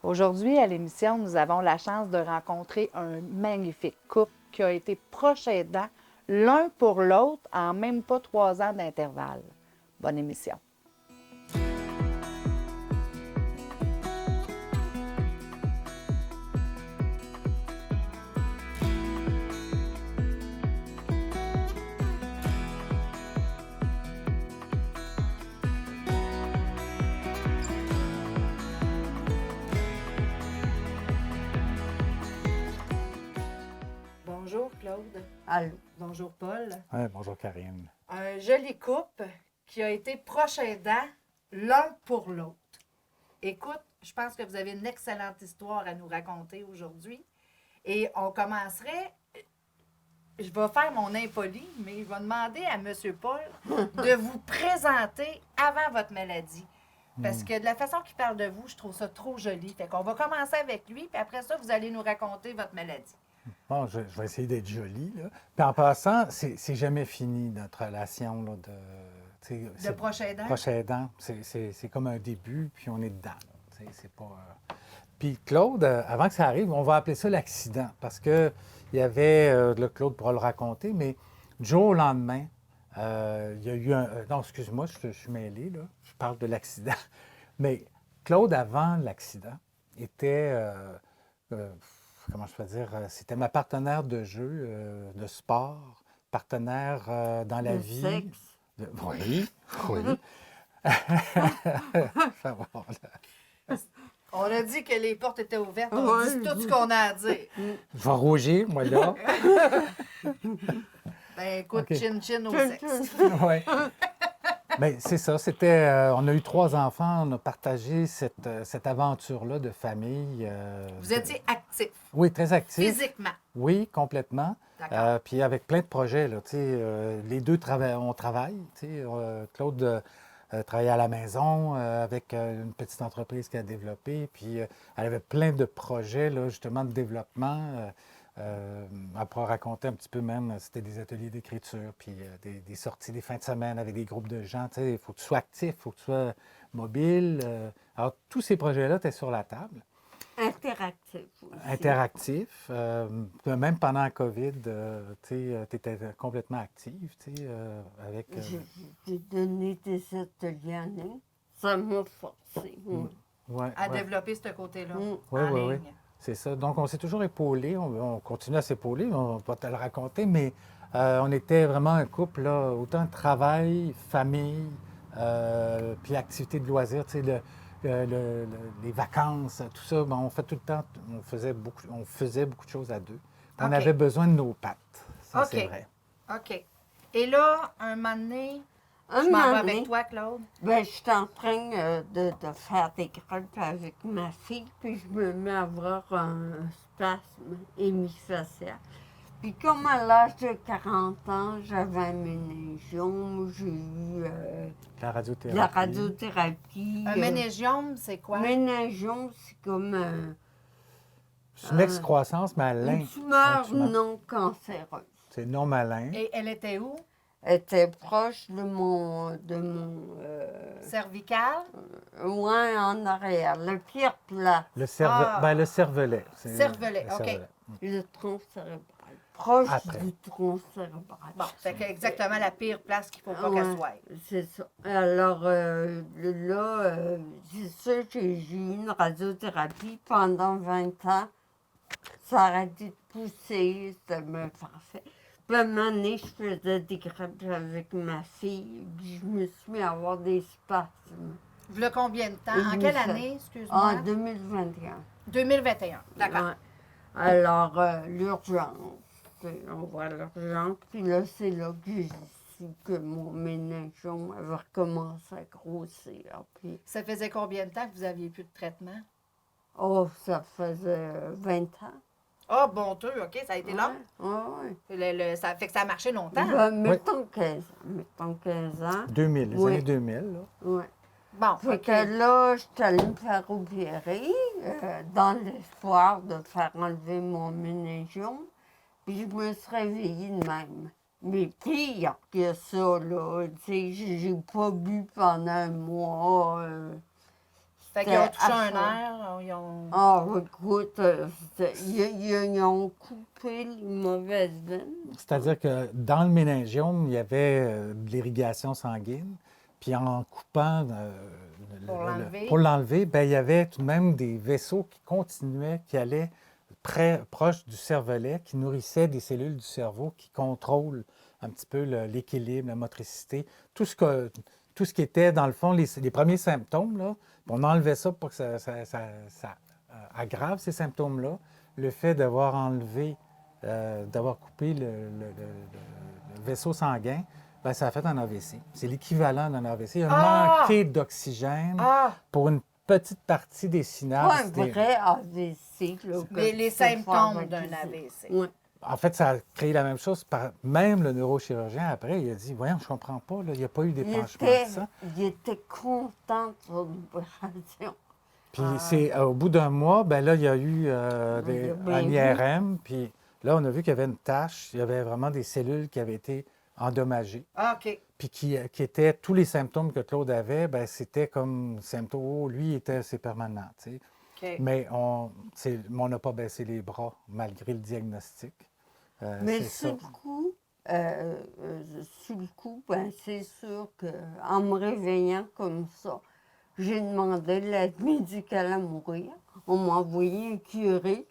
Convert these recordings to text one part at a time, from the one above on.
Aujourd'hui, à l'émission, nous avons la chance de rencontrer un magnifique couple qui a été proches aidants l'un pour l'autre en même pas 3 ans d'intervalle. Bonne émission. Bonjour Claude. Allô. Bonjour Paul. Ouais, bonjour Karine. Un joli couple qui a été proches aidants l'un pour l'autre. Écoute, je pense que vous avez une excellente histoire à nous raconter aujourd'hui. Et on commencerait, je vais faire mon impoli, mais je vais demander à M. Paul de vous présenter avant votre maladie. Parce que de la façon qu'il parle de vous, je trouve ça trop joli. Fait qu'on va commencer avec lui, puis après ça, vous allez nous raconter votre maladie. Bon, je vais essayer d'être joli, là. Puis en passant, c'est jamais fini, notre relation, là, De proche aidant? proche aidant. C'est comme un début, puis on est dedans, là. C'est pas... Puis Claude, avant que ça arrive, on va appeler ça l'accident, parce que il y avait, là, Claude pourra le raconter, mais du jour au lendemain, il y a eu un... non, excuse-moi, je suis mêlé, là. Je parle de l'accident. Mais Claude, avant l'accident, était... comment je peux dire, c'était ma partenaire de jeu, de sport, partenaire dans la Le vie. sexe. Oui, oui. Ça va, là. On a dit que les portes étaient ouvertes. On Ouais. dit tout ce qu'on a à dire. Je vais rougir, moi, là. Ben écoute, OK. chin-chin au sexe. Oui. Mais c'est ça, c'était... on a eu 3 enfants, on a partagé cette aventure-là de famille. Vous étiez actif, Oui, très actif. physiquement. Oui, complètement. D'accord. Puis avec plein de projets, là, tu sais, les deux on travaille. Tu sais, Claude travaillait à la maison avec une petite entreprise qu'elle a développée. Puis elle avait plein de projets, là, justement, de développement. Elle pourra raconter un petit peu même, c'était des ateliers d'écriture, puis des sorties des fins de semaine avec des groupes de gens. Tu sais, il faut que tu sois actif, il faut que tu sois mobile. Alors, tous ces projets-là étaient sur la table. Interactif aussi. Interactif. Même pendant la COVID, tu étais complètement active, tu sais, avec... J'ai donné des ateliers en ligne. Ça m'a forcé. ouais, À ouais. développer ce côté-là. Mm. Oui, en oui, oui. ligne. C'est ça. Donc, on s'est toujours épaulés. On continue à s'épauler. On va te le raconter, mais on était vraiment un couple, là, autant travail, famille, puis activité de loisirs, tu sais, les vacances, tout ça. Ben, on fait tout le temps, on faisait beaucoup de choses à deux. On OK. avait besoin de nos pattes. Ça, OK. c'est vrai. OK. Et là, un moment donné, Un je m'en vais moment avec donné, toi, Claude. ben, je suis en train de faire des groupes avec ma fille, puis je me mets à avoir un spasme hémifacial. Puis comme à l'âge de 40 ans, j'avais un méningiome, j'ai eu La de radiothérapie. la radiothérapie. Un méningiome, c'est quoi? Méningiome, c'est comme C'est une excroissance malin. une tumeur tumeur. non cancéreuse. C'est non malin. Et elle était où? Elle était proche de mon Cervicale? ouais, en arrière, le pire plat, Le cervelet. C'est Cervelet, le OK. cervelet. le tronc cérébral, proche Après. du tronc cérébral. Bon, c'est exactement la pire place qu'il ne faut pas Ouais, qu'elle soit. c'est ça. Alors là, c'est sûr que j'ai eu une radiothérapie pendant 20 ans. Ça a arrêté de pousser, ça me parfait. Puis à un moment donné, je faisais des crêpes avec ma fille, puis je me suis mis à avoir des spasmes. Voilà combien de temps? Et En je quelle me suis- année, excuse-moi? En 2021. 2021. D'accord. Ouais. Alors, l'urgence, on voit l'urgence, puis là, c'est là que j'ai su que mon méningiome avait recommencé à grossir. Puis, Ça faisait combien de temps que vous aviez plus de traitement? oh, ça faisait 20 ans. Ah, bon Dieu, OK, ça a été long. Ouais. Ça fait que ça a marché longtemps. Ben, mettons 15 ans. Mettons 15 ans. 2000, les Oui. années 2000, là. Ouais. Bon, Fait OK. que là, je suis allée me faire opérer dans l'espoir de faire enlever mon méningiome. Puis je me suis réveillée de même. Mais pire que ça, là, tu sais, j'ai pas bu pendant un mois. Fait qu'ils ont C'était touché à un chaud. air, ils ont... Ah, écoute, ils ont coupé les mauvaises veines. C'est-à-dire que dans le méningiome, il y avait de l'irrigation sanguine. Puis en coupant Pour l'enlever. pour l'enlever, ben, il y avait tout de même des vaisseaux qui continuaient, qui allaient proche du cervelet, qui nourrissaient des cellules du cerveau qui contrôlent un petit peu l'équilibre, la motricité, tout ce qui était, dans le fond, les premiers symptômes, là, on enlevait ça pour que ça aggrave ces symptômes-là. Le fait d'avoir enlevé, d'avoir coupé le vaisseau sanguin, ben, ça a fait un AVC. C'est l'équivalent d'un AVC. Il a manqué d'oxygène pour une petite partie des Pas synapses. un vrai AVC. Là, Mais que les tu peux faire symptômes avec d'un les- AVC. Ouais. En fait, ça a créé la même chose. Même le neurochirurgien, après, il a dit, voyons, je comprends pas, là, il n'y a pas eu d'épanchement de ça. Il était content de son opération. Puis c'est au bout d'un mois, ben là, il y a eu Il a bien un vu. IRM, puis là, on a vu qu'il y avait une tache, il y avait vraiment des cellules qui avaient été endommagées, Ah, OK. puis qui étaient, tous les symptômes que Claude avait, ben c'était comme symptômes, oh, lui, c'est permanent, tu sais. OK. Mais on n'a pas baissé les bras, malgré le diagnostic. Mais c'est ça. sur le coup, ben, c'est sûr qu'en me réveillant comme ça, j'ai demandé l'aide médicale à mourir. On m'a envoyé un curé.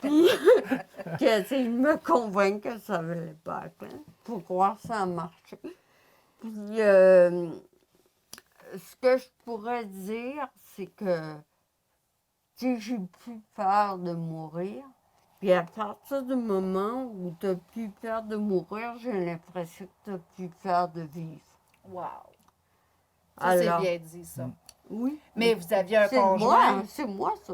Puis, qui a essayé de me convaincre que ça valait pas la peine pour croire que ça a marché. Puis, ce que je pourrais dire, c'est que tu sais, j'ai plus peur de mourir. Puis à partir du moment où tu n'as plus peur de mourir, j'ai l'impression que tu n'as plus peur de vivre. Wow. Ça, c'est Alors, bien dit, ça. oui. Mais vous aviez un C'est moi, conjoint. c'est moi ça.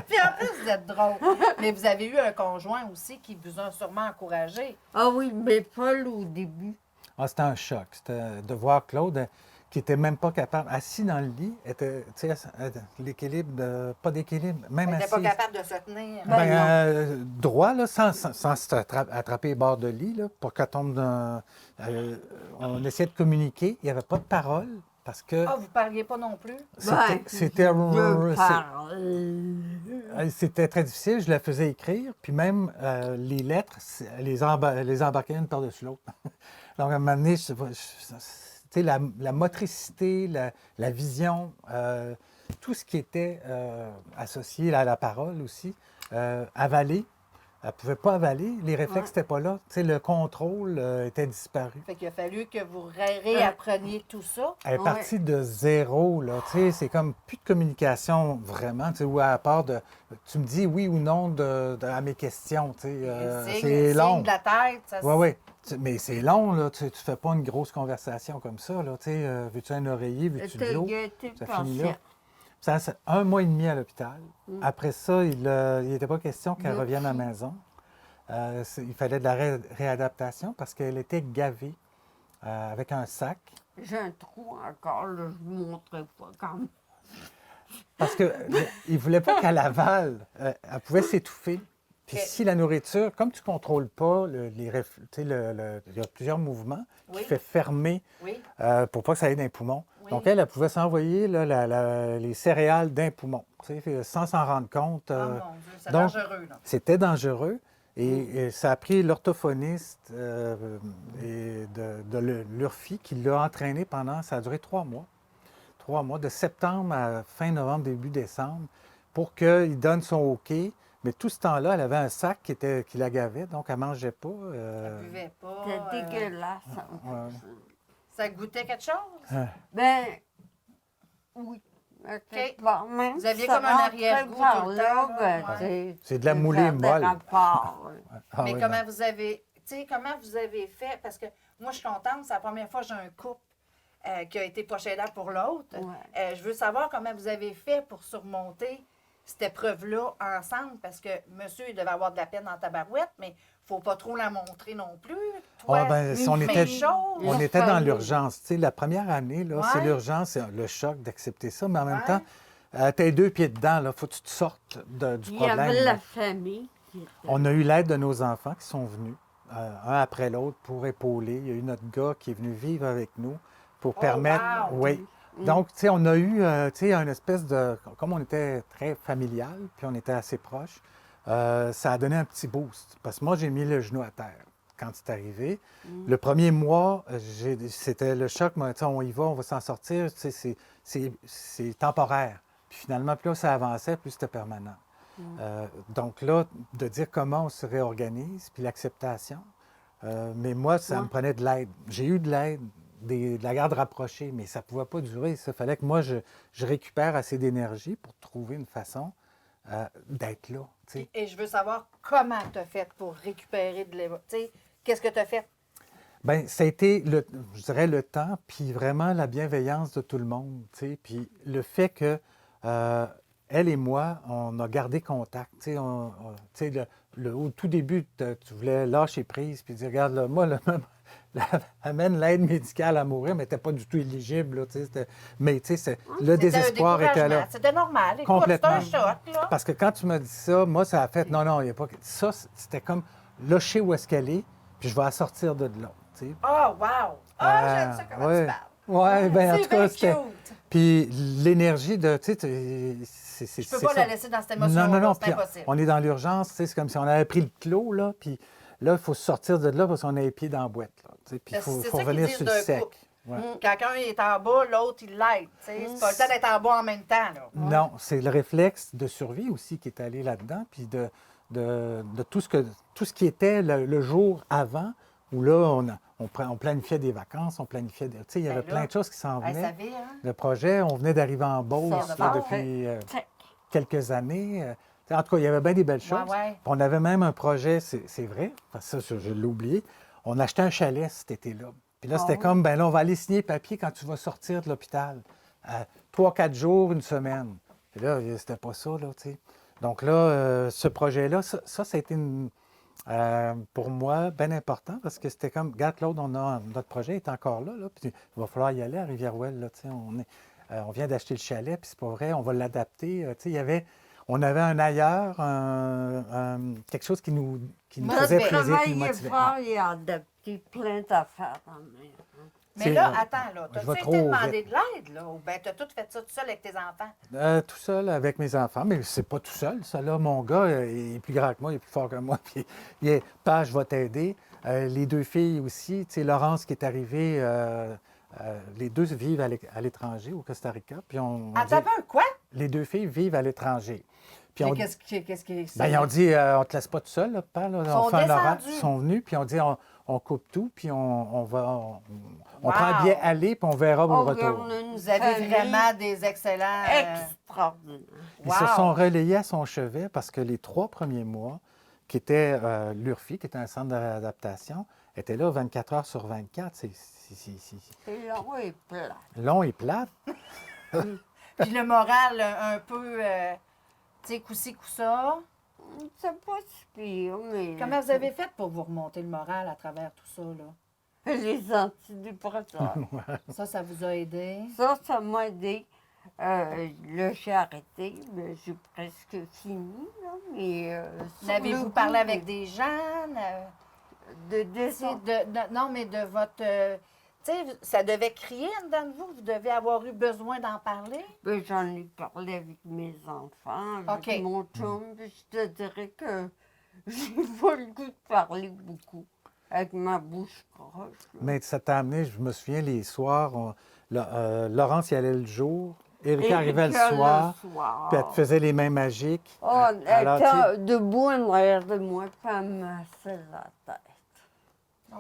Puis en plus, vous êtes drôle. Mais vous avez eu un conjoint aussi qui vous a sûrement encouragé. Ah oui, mais Paul au début. Ah, c'était un choc. C'était de voir Claude qui n'était même pas capable, assis dans le lit, était, tu sais, l'équilibre, pas d'équilibre, même Elle n'était assis. pas capable de se tenir. Ben non. Droit, là, sans se attraper les bords de lit, là, pour qu'elle tombe dans... on essayait de communiquer, il n'y avait pas de parole, parce que Ah, vous ne parliez pas non plus? c'était Je parle. c'était très difficile, je la faisais écrire, puis même les lettres, les embarquais une par-dessus l'autre. Donc, à un moment donné, tu sais, la motricité, la vision, tout ce qui était associé à la parole aussi, avaler, elle ne pouvait pas avaler, les réflexes n'étaient pas là, tu sais, le contrôle était disparu. Fait qu'il a fallu que vous réappreniez tout ça. Elle est partie de zéro, là, tu sais, c'est comme plus de communication vraiment, tu sais, ou à part de, tu me dis oui ou non à mes questions, tu sais, c'est long. Signe de la tête. Ça, Oui, oui. Mais c'est long, là. Tu ne fais pas une grosse conversation comme ça, là. Tu sais, veux-tu un oreiller, veux-tu de l'eau? Ça finit là. Ça, c'est 1 mois et demi à l'hôpital. Après ça, il n'était pas question qu'elle revienne à la maison. Il fallait de la réadaptation parce qu'elle était gavée avec un sac. J'ai un trou encore, là, je ne vous montrerai pas quand même. Parce qu'il ne voulait pas qu'elle avale. Elle pouvait s'étouffer. Puis si la nourriture, comme tu ne contrôles pas, il y a plusieurs mouvements qui fait fermer pour pas que ça aille dans les poumons. Oui. Donc, elle pouvait s'envoyer les céréales d'un poumon, tu sais, sans s'en rendre compte. Oh mon Dieu, c'est donc, dangereux, là. C'était dangereux. Et ça a pris l'orthophoniste et de l'URFI qui l'a entraîné pendant, ça a duré 3 mois. 3 mois, de septembre à fin novembre, début décembre, pour qu'il donne son OK. Mais tout ce temps-là, elle avait un sac qui la gavait, donc elle ne mangeait pas. Elle ne buvait pas. C'était dégueulasse. Ouais. Ça goûtait quelque chose? Ben, oui. Quelque part, même Vous aviez si ça comme un rentrait arrière-goût par tout le là, temps, là, ben, ouais. tu sais, C'est de la tu moulée perds des molle. rapports. Ah Mais oui, comment non. vous avez, tu sais, comment vous avez fait? Parce que moi, je suis contente, c'est la première fois que j'ai un couple qui a été proche aidant pour l'autre. Ouais. Je veux savoir comment vous avez fait pour surmonter cette épreuve-là ensemble, parce que monsieur, il devait avoir de la peine dans ta barouette, mais il ne faut pas trop la montrer non plus. Toi, Ah, ben, si on même était, chose. on était dans l'urgence. Tu sais, la première année, là, c'est Ouais. l'urgence, c'est le choc d'accepter ça, mais en même Ouais. temps, tu as 2 pieds dedans, il faut que tu te sortes du Il y problème. avait là. la famille qui était On a eu l'aide de nos enfants qui sont venus, un après l'autre, pour épauler. Il y a eu notre gars qui est venu vivre avec nous pour permettre. wow! Oui. Donc, tu sais, on a eu, tu sais, une espèce de... Comme on était très familial, puis on était assez proches, ça a donné un petit boost. Parce que moi, j'ai mis le genou à terre quand c'est arrivé. Le premier mois, c'était le choc, mais tu sais, on y va, on va s'en sortir, tu sais, c'est temporaire. Puis finalement, plus là, ça avançait, plus c'était permanent. Donc là, de dire comment on se réorganise, puis l'acceptation. Mais moi, ça me prenait de l'aide. J'ai eu de l'aide, de la garde rapprochée, mais ça ne pouvait pas durer. Il fallait que moi, je récupère assez d'énergie pour trouver une façon d'être là. Tu sais. Et je veux savoir comment tu as fait pour récupérer de l'émotion. Tu sais, qu'est-ce que tu as fait? Bien, ça a été, je dirais, le temps, puis vraiment la bienveillance de tout le monde, tu sais, puis le fait que elle et moi, on a gardé contact, tu sais, tu sais, au tout début, tu voulais lâcher prise, puis dire, regarde, là, moi, amène l'aide médicale à mourir, mais n'était pas du tout éligible, là, tu sais, mais tu sais, le désespoir était là. C'était normal. Écoute, Complètement. c'est un choc, là. Parce que quand tu m'as dit ça, moi, ça a fait, non, non, il n'y a pas... Ça, c'était comme, là, je sais où est-ce qu'elle est, puis je vais la sortir de là. Tu sais. Oh, wow! Ah, j'aime ça comment tu parles. Oui, bien, en tout cas, C'est c'était. bien cute. Puis l'énergie de. Tu sais, Je peux pas la laisser dans cette émotion. Non, non, non. C'est Puis impossible. on est dans l'urgence, tu sais, c'est comme si on avait pris le clos, là, puis là, il faut sortir de là parce qu'on a les pieds dans la boîte, là. Tu sais, puis il C'est faut ça qu'ils revenir disent sur le d'un sec. couple. Ouais. Quelqu'un est en bas, l'autre, il l'aide. Tu sais, c'est pas le temps d'être en bas en même temps, là. Non, c'est le réflexe de survie aussi qui est allé là-dedans, puis de tout ce qui était le jour avant, où là, on planifiait des vacances, on planifiait... Tu sais, il y avait Ben là, plein de choses qui s'en Hey, venaient. ça vit, hein? Le projet, on venait d'arriver en Beauce Ça là, va. depuis Check. quelques années. En tout cas, il y avait bien des belles choses. ouais. Puis on avait même un projet, c'est vrai, parce que ça, je l'ai oublié. On achetait un chalet cet été-là. Puis là, c'était comme, ben là, on va aller signer papier quand tu vas sortir de l'hôpital. 3-4 jours, une semaine. Puis là, c'était pas ça, là, tu sais. Donc là, ce projet-là, ça a été pour moi bien important parce que c'était comme, regarde, Claude, notre projet est encore là, puis il va falloir y aller à Rivière-Ouelle, là, tu sais. On vient d'acheter le chalet, puis c'est pas vrai, on va l'adapter. Tu sais, on avait un ailleurs, quelque chose qui nous faisait plaisir, qui nous Travailler motivait. fort et adapter plein d'affaires en même. Mais C'est- là, attends, là. je vais T'as-tu trop été demander vite. de l'aide, là? Ou bien t'as tout fait ça tout seul avec tes enfants? Tout seul avec mes enfants, mais c'est pas tout seul, ça là. Mon gars il est plus grand que moi, il est plus fort que moi, puis il est Page va t'aider. Les deux filles aussi, tu sais, Laurence qui est arrivée, les deux vivent à l'étranger, au Costa Rica, puis Attends un peu, quoi? les deux filles vivent à l'étranger. Puis Mais on, qu'est-ce qui ben, ils ont dit, on te laisse pas tout seul, là, papa, là. sont On fait un horaire. descendus. Ils sont venus, puis on dit, on coupe tout, puis on Wow. prend un billet aller, puis on verra pour le retour. Vous avez vraiment des excellents... extraordinaires. Ils se sont relayés à son chevet parce que les 3 premiers mois, qui était l'URFI, qui était un centre d'adaptation, était là 24 heures sur 24. C'est C'est long et plat. long et plate. Puis le moral, un peu, tu sais, coup-ci, coup-ça. C'est pas si pire, mais... Comment vous avez fait pour vous remonter le moral à travers tout ça, là? Les antidépresseurs. Ça vous a aidé? Ça m'a aidé. Là, j'ai arrêté, mais j'ai presque fini, là, mais... sur N'avez-vous le parlé coup, avec des gens? De Tu sais, descendre. non, mais de votre... tu sais, ça devait crier en dedans de vous. Vous devez avoir eu besoin d'en parler. Ben, j'en ai parlé avec mes enfants, avec OK. mon chum, puis je te dirais que j'ai pas le goût de parler beaucoup avec ma bouche croche. là. Mais ça t'a amené, je me souviens, les soirs, Laurence y allait le jour, Erika arrivait le soir, puis elle te faisait les mains magiques. Oh, elle Alors, tu sais, était debout en arrière de moi, puis elle me massait la tête. Oh!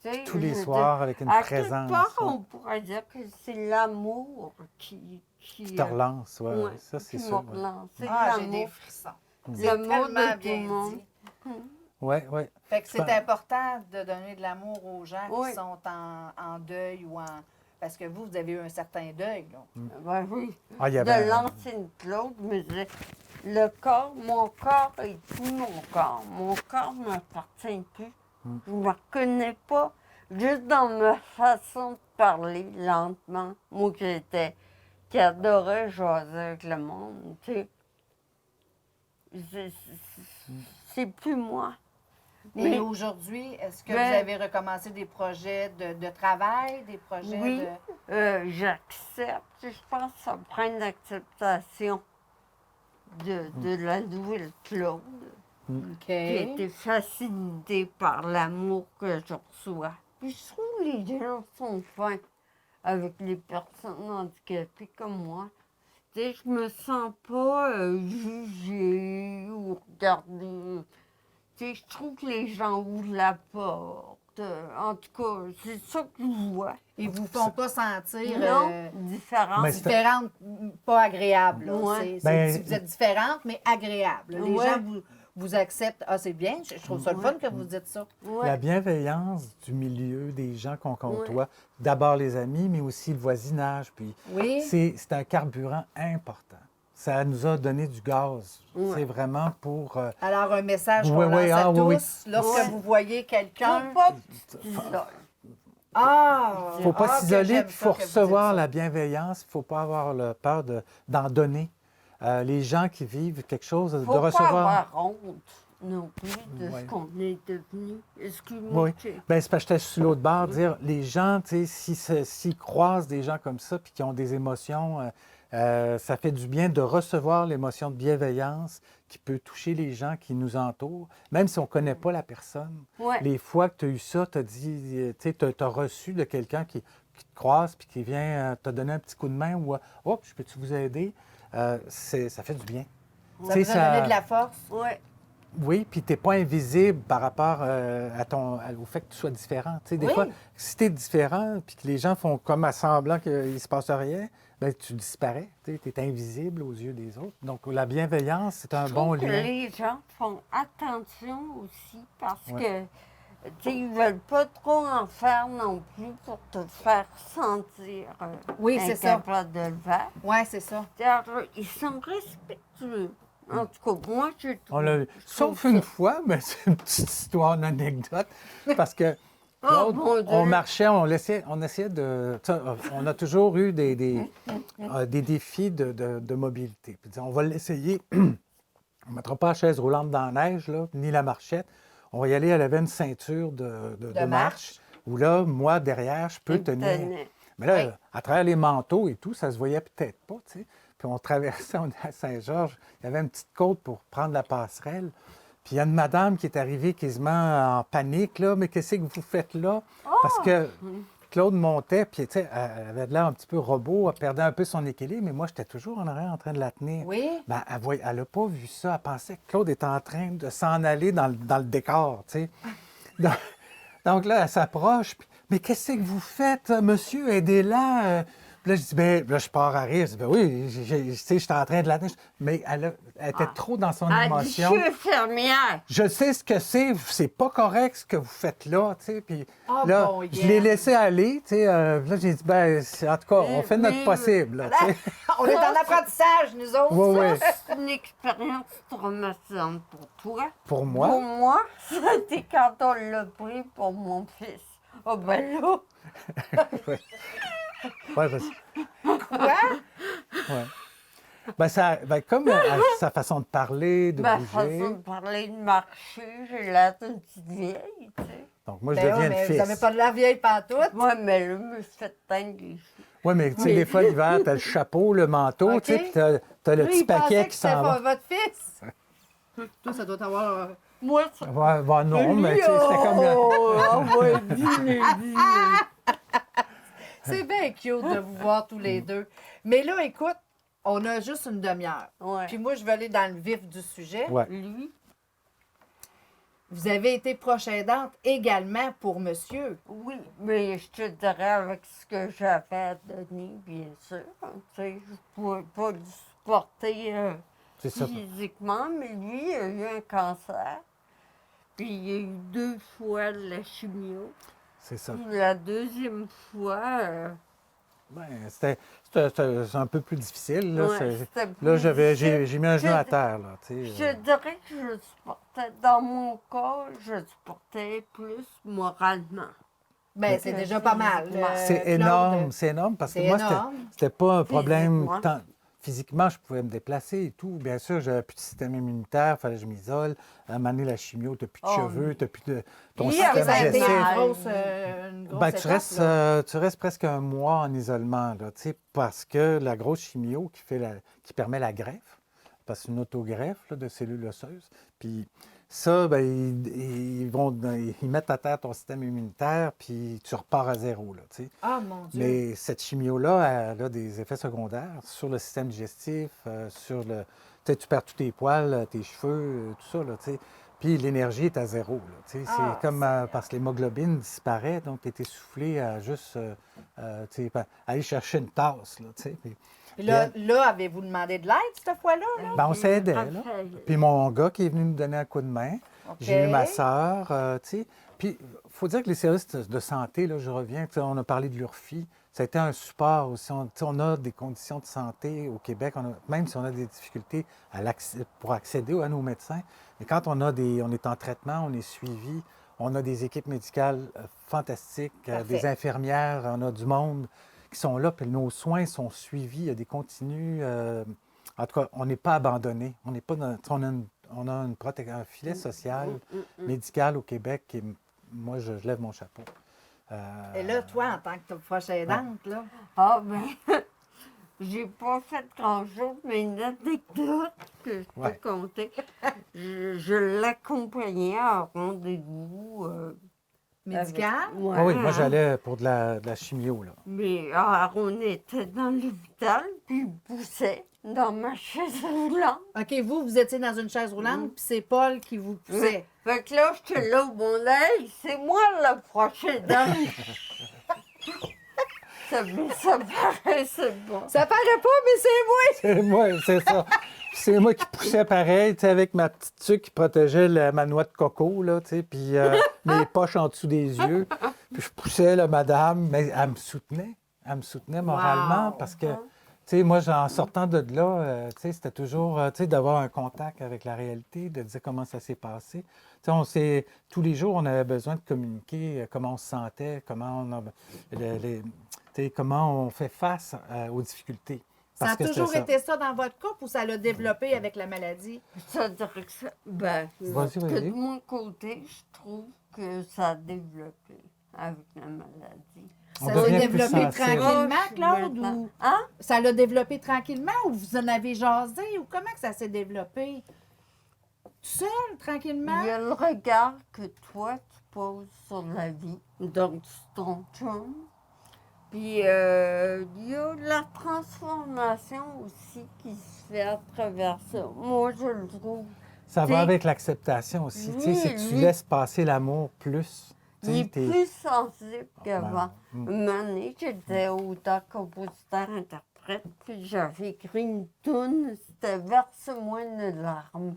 Tu sais, tous les je soirs, avec une à présence. quelque part, ouais, on pourrait dire que c'est l'amour qui qui te relance, ouais, ouais, ouais, ça, c'est qui sûr. me ouais. relance. C'est Ah, j'ai des l'amour. frissons. L'amour Tellement de tout bien le monde. dit. Ouais, ouais. Fait que Je c'est pense- important de donner de l'amour aux gens Oui. qui sont en deuil ou en... Parce que vous avez eu un certain deuil, là. Ben oui. Ah, il y avait De un- l'ancienne Claude, mais le corps, mon corps est tout mon corps. Mon corps ne m'appartient plus. Je ne me reconnais pas. Juste dans ma façon de parler lentement. Moi qui adorais jaser avec le monde, tu sais. C'est plus moi. Et Mais- aujourd'hui, est-ce que Ben- vous avez recommencé des projets de travail, des projets Oui, de... j'accepte. Je pense que ça prend une acceptation de la nouvelle Claude, OK. qui a été facilitée par l'amour que je reçois. Puis je trouve que les gens sont fins avec les personnes handicapées comme moi. Tu sais, je me sens pas jugée ou regardée. Tu sais, je trouve que les gens ouvrent la porte. En tout cas, c'est ça que je vois. Ils vous font pas sentir Non, différent. Mais c'est- différente, pas agréable. là. Ouais. Ben- Vous êtes différente, mais agréable. Les Ouais. gens vous acceptent. Ah, c'est bien. Je trouve ça le fun que vous dites ça. Ouais. La bienveillance du milieu, des gens qu'on côtoie, Ouais. d'abord les amis, mais aussi le voisinage. Puis Oui. c'est un carburant important. Ça nous a donné du gaz. Ouais. C'est vraiment pour... Alors, un message Oui, qu'on oui, lance à ah, oui, tous lorsque Ouais. vous voyez quelqu'un. Faut pas que tu t'isoles. Ah! Il ne faut pas Ah, que s'isoler, j'aime puis il ça faut que vous dites recevoir ça. la bienveillance. Il ne faut pas avoir peur d'en donner. Les gens qui vivent quelque chose, de Faut pas recevoir... avoir honte non plus de Ouais. ce qu'on est devenu. Excuse-moi. Oui. Bien, c'est parce que j'étais sur l'autre bord, dire les gens, tu sais, s'ils croisent des gens comme ça puis qui ont des émotions, ça fait du bien de recevoir l'émotion de bienveillance qui peut toucher les gens qui nous entourent, même si on ne connaît pas la personne. Ouais. Les fois que tu as eu ça, tu as dit, tu sais, tu as reçu de quelqu'un qui te croise puis qui vient te donner un petit coup de main ou oh, je peux-tu vous aider? Ça fait du bien. Ça Tu sais, vous a donné de la force? Ouais. Oui, puis tu n'es pas invisible par rapport au fait que tu sois différent. Tu sais, des Oui. fois, si tu es différent puis que les gens font comme à semblant qu'il ne se passe rien, bien, tu disparais. Tu es invisible aux yeux des autres. Donc, la bienveillance, c'est un Je bon trouve que lien. les gens font attention aussi parce Ouais. que tu sais, ils veulent pas trop en faire non plus pour te faire sentir Oui, c'est ça. incapable de le faire. Oui, c'est ça. Alors, ils sont respectueux. En tout cas, moi, je On l'a trouve. eu. Sauf une fois, mais c'est une petite histoire, une anecdote, parce que Claude, mon Dieu. on marchait, on essayait de... tu sais, on a toujours eu des défis de mobilité. Puis, on va l'essayer. On ne mettra pas la chaise roulante dans la neige, là, ni la marchette. On va y aller, elle avait une ceinture de marche, où là, moi, derrière, je peux Ils tenir. tenaient. Mais là, Oui. à travers les manteaux et tout, ça se voyait peut-être pas, tu sais. Puis on traversait, on est à Saint-Georges, il y avait une petite côte pour prendre la passerelle. Puis il y a une madame qui est arrivée quasiment en panique, là. Mais qu'est-ce que vous faites là? Parce que Claude montait, puis tu sais, elle avait de l'air un petit peu robot, elle perdait un peu son équilibre, mais moi, j'étais toujours en arrière en train de la tenir. Oui. Ben, elle n'a pas vu ça. Elle pensait que Claude était en train de s'en aller dans le décor, tu sais. Donc là, elle s'approche. Puis, mais qu'est-ce que vous faites, monsieur? Aidez-la. Puis là, je dis, ben, là, je pars à rire. Je dis, ben oui, tu sais, j'étais en train de la tenir. Mais elle était trop dans son Elle dit, je émotion. suis infirmière. Je sais ce que c'est pas correct ce que vous faites là, tu sais. Puis Ah, là, bon, je l'ai Yann. laissé aller, tu sais. Là, j'ai dit, ben, en tout cas, on fait notre Mais- possible, là, tu sais. On est en apprentissage, nous autres. Oui, oui. C'est une expérience traumatisante pour toi. Pour moi, Pour moi, c'était quand on l'a pris pour mon fils. Oh ben là, ouais, vas-y. Quoi? Ouais. Ben, comme sa façon de parler, de ma bouger. façon de parler, de marcher, j'ai l'air d'une petite vieille, tu sais. Donc, moi, je Ben oui, deviens mais le vous fils. n'avez pas de la vieille pantoute. Moi, mais là, je me suis fait teindre les cheveux. Oui, mais tu sais, Mais- des fois, l'hiver, t'as le chapeau, le manteau, OK. tu sais, puis t'as le Lui, petit il pensait paquet que qui c'était s'en va. votre fils. Toi, ça doit avoir... Moi, ça... Ouais, non, mais tu sais, c'était comme... Oh, ouais, dis-le. C'est bien cute de vous voir tous les deux. Mais là, écoute, on a juste une demi-heure. Ouais. Puis moi, je vais aller dans le vif du sujet. Ouais. Lui, Vous avez été proche aidante également pour monsieur. oui, mais je te dirais avec ce que j'avais à donner, bien sûr. Tu sais, je ne pouvais pas le supporter C'est ça. physiquement, mais lui, il a eu un cancer. Puis il y a eu 2 fois de la chimio. C'est ça. Puis la deuxième fois, Ben, c'est un peu plus difficile. Là, ouais, C'est- c'était là plus j'ai mis un genou Je- à terre. Là, tu Je sais. dirais que je supportais, dans mon cas, je supportais plus moralement. Ben, c'est déjà pas mal. C'est Claude. énorme, c'est énorme parce que C'est moi, énorme. c'était pas un problème Physiquement. tant physiquement, je pouvais me déplacer et tout. Bien sûr, j'avais plus de système immunitaire, il fallait que je m'isole. À un moment donné, la chimio, tu n'as plus de cheveux, tu n'as plus de... Ton Oui, système Ça a été digestif. une grosse Ben, étape, là. tu restes presque un mois en isolement, là, tu sais, parce que la grosse chimio qui permet la greffe, parce que c'est une autogreffe là, de cellules osseuses, puis ça, ben, ils mettent à terre ton système immunitaire, puis tu repars à zéro, là, tu sais. Ah, mon Dieu. Mais cette chimio-là, elle a des effets secondaires sur le système digestif, sur le... Tu sais, tu perds tous tes poils, tes cheveux, tout ça, là, tu sais. Puis l'énergie est à zéro, là, tu sais. Ah, C'est comme Seigneur. parce que l'hémoglobine disparaît, donc tu es essoufflé à juste tu sais, aller chercher une tasse, là, tu sais. Puis là, avez-vous demandé de l'aide cette fois-là? Là? Ben, on s'aidait, là. Raphaël. Puis mon gars qui est venu nous donner un coup de main. OK. J'ai eu ma sœur, tu sais. Puis, il faut dire que les services de santé, là, je reviens, tu sais, on a parlé de l'URFI, ça a été un support aussi. Tu sais, on a des conditions de santé au Québec, même si on a des difficultés pour accéder à nos médecins. Mais quand on est en traitement, on est suivi, on a des équipes médicales fantastiques, Parfait. des infirmières, on a du monde qui sont là, puis nos soins sont suivis, il y a des continus. En tout cas, on n'est pas abandonné. On n'est pas dans, on a un filet social, médical au Québec, et moi, je lève mon chapeau. Et là, toi, en tant que proche aidante, là, Ah, ben, j'ai pas fait grand-chose, mais une anecdote que je peux Ouais. compter. Je l'accompagnais à un rendez-vous. médical. Ouais, Ah oui, moi, hein. j'allais pour de la chimio, là. Mais on était dans l'hôpital, puis il poussait dans ma chaise roulante. OK, vous étiez dans une chaise roulante, puis c'est Paul qui vous poussait. Fait que là, j'étais là au bon oeil, c'est moi la prochaine dame. ça paraissait pas. Ça paraît pas, mais c'est moi! C'est moi, c'est ça. C'est moi qui poussais pareil, tu sais, avec ma petite tuque qui protégeait ma noix de coco, là, tu sais, puis mes poches en dessous des yeux. Puis je poussais la madame, mais elle me soutenait. Elle me soutenait moralement Wow. parce que, tu sais, moi, en sortant de là, tu sais, c'était toujours, tu sais, d'avoir un contact avec la réalité, de dire comment ça s'est passé. Tu sais, tous les jours, on avait besoin de communiquer comment on se sentait, comment on a, tu sais, comment on fait face aux difficultés. Ça a Parce que toujours c'était ça. été ça dans votre couple ou ça l'a développé avec la maladie? Ça dirait que ça. Ben, Vas-y, que vas-y. de mon côté, je trouve que ça a développé avec la maladie. On Ça devient s'est plus développé sensible. tranquillement, Proche Claude? maintenant. Ou... Hein? Ça l'a développé tranquillement ou vous en avez jasé? Ou comment que ça s'est développé? Tout seul, tranquillement? Il y a le regard que toi, tu poses sur la vie, donc sur ton chum. Puis, il y a la transformation aussi qui se fait à travers ça. Moi, je le trouve. Ça T'sais, va avec l'acceptation aussi. Tu sais, c'est que tu lui- laisses passer l'amour plus. Tu Il sais, est plus sensible qu'avant. Ouais. Une année, j'étais auteur, compositeur, interprète, puis j'avais écrit une toune, c'était Verse-moi une larme.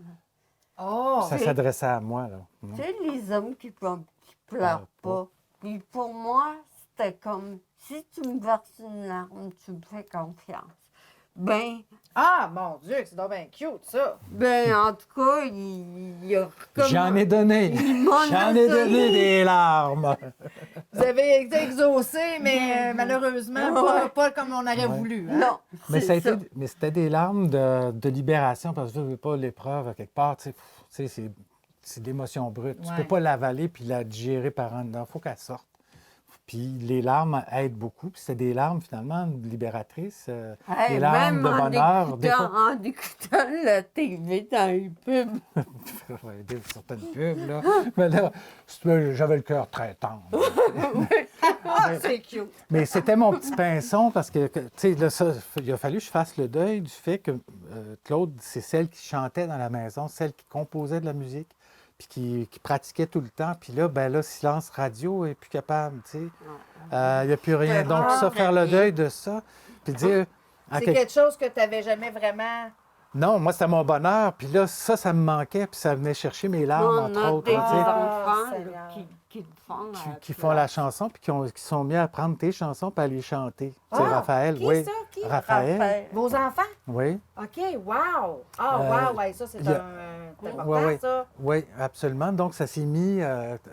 Oh! Ça s'adressait à moi, là. Tu sais, les hommes qui pleurent pas. Puis pour moi, c'était comme, si tu me verses une larme, tu me fais confiance. Ah, mon Dieu, c'est donc bien cute, ça! En tout cas, il y a comme... J'en ai donné. m'en a J'en ai donné donné. des larmes. Vous avez été exaucé, mais malheureusement, pas comme on aurait Ouais. voulu. Hein? Non, Mais, c'est ça. mais c'était des larmes de libération parce que je veux pas l'épreuve, à quelque part. Tu sais, c'est d'émotion brute. Tu Ouais. peux pas l'avaler puis la digérer par en dedans. Il faut qu'elle sorte. Puis les larmes aident beaucoup. Puis c'est des larmes, finalement, libératrices. Hey, des larmes même de bonheur. Des fois, en écoutant la TV dans les pubs. ouais, certaines pubs, là. Mais là, j'avais le cœur très tendre. Ah, c'est cute! Mais c'était mon petit pinson parce que, tu sais, là, ça, il a fallu que je fasse le deuil du fait que Claude, c'est celle qui chantait dans la maison, celle qui composait de la musique, puis qui pratiquait tout le temps. Puis là, ben là, silence radio, elle n'est plus capable, tu sais. Il n'y a plus rien. Donc, ça, faire le deuil de ça, puis dire... à C'est quel- quelque chose que tu n'avais jamais vraiment... Non, moi, c'était mon bonheur. Puis là, ça me manquait, puis ça venait chercher mes larmes, On entre a autres. des là, tu sais. enfants Seigneur. là, qui le font. Qui font la chanson, puis qui sont mis à prendre tes chansons et à les chanter. Tu sais, Ah, Raphaël, qui oui. ça? Qui? Raphaël, Vos enfants? oui. OK, wow! Ah, wow, ouais, ça, c'est il y a- important, Ouais, ouais. ça. Oui, absolument. Donc, ça s'est mis,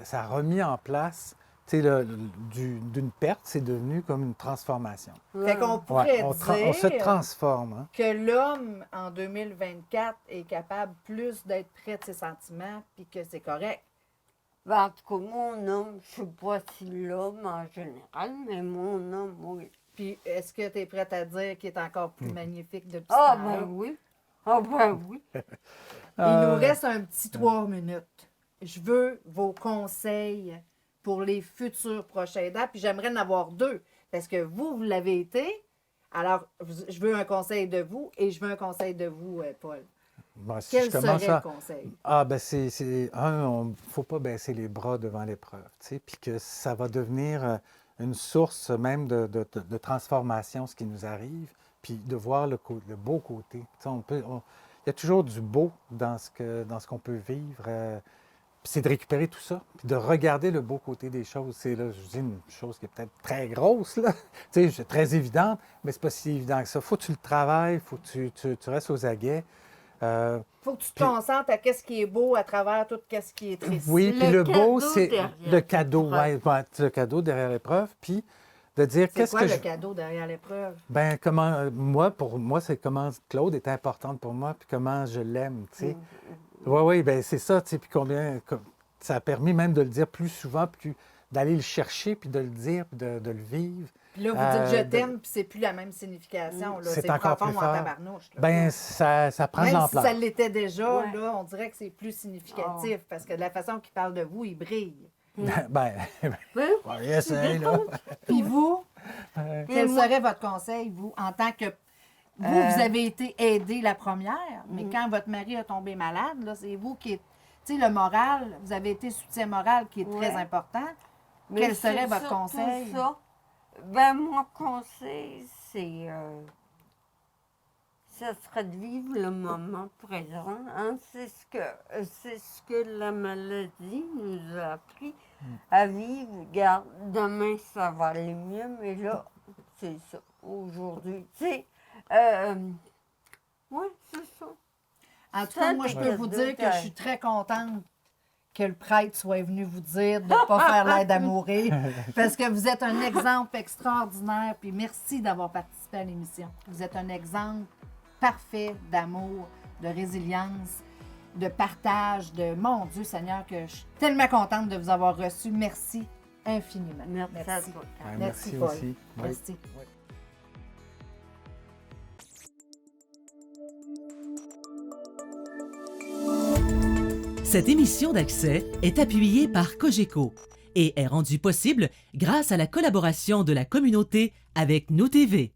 ça a remis en place tu sais, d'une perte, c'est devenu comme une transformation. Fait qu'on Ouais, pourrait on dire se transforme. Hein? que l'homme, en 2024, est capable plus d'être près de ses sentiments, puis que c'est correct. Ben, en tout cas, mon homme, je ne sais pas si l'homme en général, mais mon homme, oui. Puis est-ce que tu es prête à dire qu'il est encore plus magnifique depuis ce Ah, temps-là? ben oui. Ah, ben oui. Il nous reste un petit 3 minutes. Je veux vos conseils pour les futurs prochains aidants, puis j'aimerais en avoir 2, parce que vous l'avez été. Alors, je veux un conseil de vous et je veux un conseil de vous, Paul. Bon, si Quel je commence serait à- le conseil? Ah, ben il ne faut pas baisser les bras devant l'épreuve, tu sais, puis que ça va devenir une source même de transformation, ce qui nous arrive, puis de voir le beau côté. Tu sais, il y a toujours du beau dans ce qu'on peut vivre. Puis c'est de récupérer tout ça, puis de regarder le beau côté des choses. C'est là, je vous dis une chose qui est peut-être très grosse, là, tu sais, très évidente, mais c'est pas si évident que ça. Faut que tu le travailles, faut que tu restes aux aguets. Faut que tu te Puis- concentres à qu'est-ce qui est beau à travers tout ce qui est triste. Oui, puis Le le beau, cadeau c'est derrière le cadeau, l'épreuve. le cadeau derrière l'épreuve, puis de dire C'est qu'est-ce quoi que le je... cadeau derrière l'épreuve? Ben, pour moi, c'est comment Claude est importante pour moi, puis comment je l'aime, tu sais. Oui, ben c'est ça, tu sais, puis ça a permis même de le dire plus souvent, puis d'aller le chercher, puis de le dire, puis de le vivre. Puis là, vous dites je de- t'aime, puis c'est plus la même signification. Là. C'est C'est encore profond plus en fort. tabarnouche. Là. Ben, ça prend de Même si l'ampleur. ça l'était déjà, Ouais. là, on dirait que c'est plus significatif parce que de la façon qu'il parle de vous, il brille. Ben, Oui. ouais, essaye, là. Puis vous, Ouais. quel moi- serait votre conseil, vous, en tant que... Vous avez été aidé la première, mais quand votre mari a tombé malade, là, c'est vous qui... Tu sais, le moral, vous avez été soutien moral qui est très Ouais. important. Mais Quel serait c'est votre surtout conseil? ça. Ben, mon conseil, c'est... ça serait de vivre le moment présent. Hein? C'est ce que la maladie nous a appris à vivre. Regarde, demain, ça va aller mieux, mais là, c'est ça. Aujourd'hui, tu sais... oui, c'est ça. En tout cas, moi, je peux vous dire que je suis très contente que le prêtre soit venu vous dire de ne pas faire l'aide à mourir, parce que vous êtes un exemple extraordinaire, puis merci d'avoir participé à l'émission. Vous êtes un exemple parfait d'amour, de résilience, de partage, de mon Dieu Seigneur, que je suis tellement contente de vous avoir reçu. Merci infiniment. Merci à toi. Ouais, Merci, merci Paul. aussi. Oui. Merci. Cette émission d'Accès est appuyée par Cogeco et est rendue possible grâce à la collaboration de la communauté avec Nous TV.